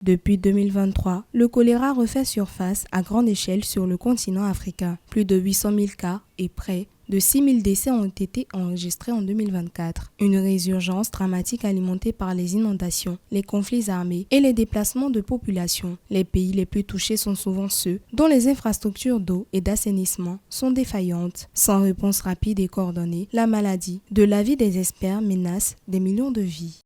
Depuis 2023, le choléra refait surface à grande échelle sur le continent africain. Plus de 800 000 cas et près de 6 000 décès ont été enregistrés en 2024. Une résurgence dramatique alimentée par les inondations, les conflits armés et les déplacements de population. Les pays les plus touchés sont souvent ceux dont les infrastructures d'eau et d'assainissement sont défaillantes. Sans réponse rapide et coordonnée, la maladie, de l'avis des experts, menace des millions de vies.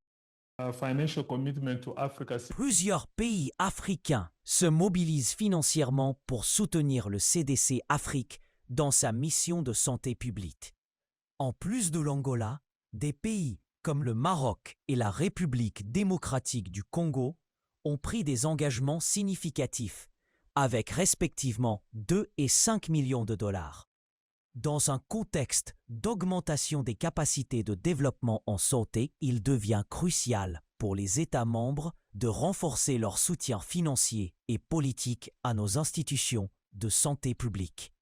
Plusieurs pays africains se mobilisent financièrement pour soutenir le CDC Afrique dans sa mission de santé publique. En plus de l'Angola, des pays comme le Maroc et la République démocratique du Congo ont pris des engagements significatifs, avec respectivement 2 et 5 millions de dollars. Dans un contexte d'augmentation des capacités de développement en santé, il devient crucial pour les États membres de renforcer leur soutien financier et politique à nos institutions de santé publique.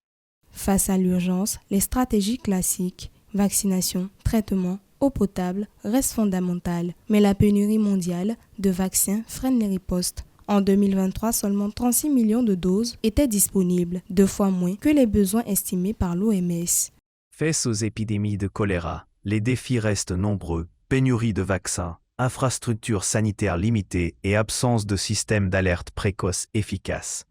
Face à l'urgence, les stratégies classiques, vaccination, traitement, eau potable, restent fondamentales, mais la pénurie mondiale de vaccins freine les ripostes. En 2023, seulement 36 millions de doses étaient disponibles, 2 fois moins que les besoins estimés par l'OMS. Face aux épidémies de choléra, les défis restent nombreux, pénurie de vaccins, infrastructures sanitaires limitées et absence de systèmes d'alerte précoce efficaces.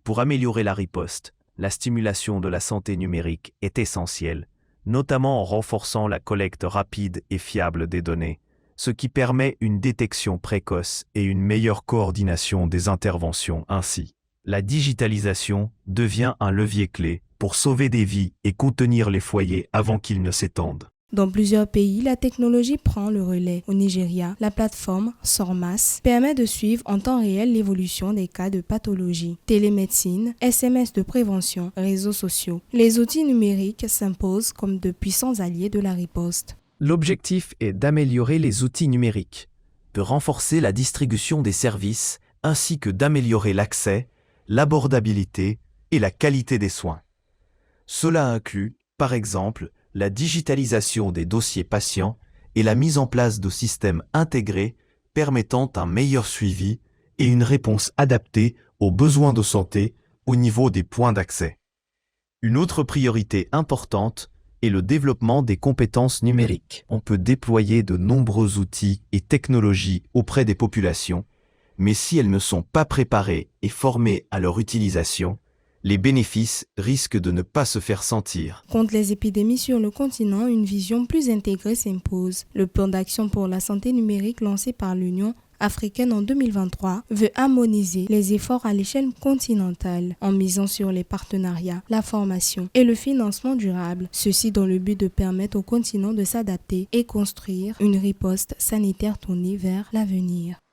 Pour améliorer la riposte, la stimulation de la santé numérique est essentielle, notamment en renforçant la collecte rapide et fiable des données, ce qui permet une détection précoce et une meilleure coordination des interventions ainsi. La digitalisation devient un levier clé pour sauver des vies et contenir les foyers avant qu'ils ne s'étendent. Dans plusieurs pays, la technologie prend le relais. Au Nigeria, la plateforme SORMAS permet de suivre en temps réel l'évolution des cas de pathologie. Télémédecine, SMS de prévention, réseaux sociaux. Les outils numériques s'imposent comme de puissants alliés de la riposte. L'objectif est d'améliorer les outils numériques, de renforcer la distribution des services ainsi que d'améliorer l'accès, l'abordabilité et la qualité des soins. Cela inclut, par exemple, la digitalisation des dossiers patients et la mise en place de systèmes intégrés permettant un meilleur suivi et une réponse adaptée aux besoins de santé au niveau des points d'accès. Une autre priorité importante est le développement des compétences numériques. On peut déployer de nombreux outils et technologies auprès des populations, mais si elles ne sont pas préparées et formées à leur utilisation, les bénéfices risquent de ne pas se faire sentir. Contre les épidémies sur le continent, une vision plus intégrée s'impose. Le plan d'action pour la santé numérique lancé par l'Union africaine en 2023 veut harmoniser les efforts à l'échelle continentale en misant sur les partenariats, la formation et le financement durable. Ceci dans le but de permettre au continent de s'adapter et construire une riposte sanitaire tournée vers l'avenir.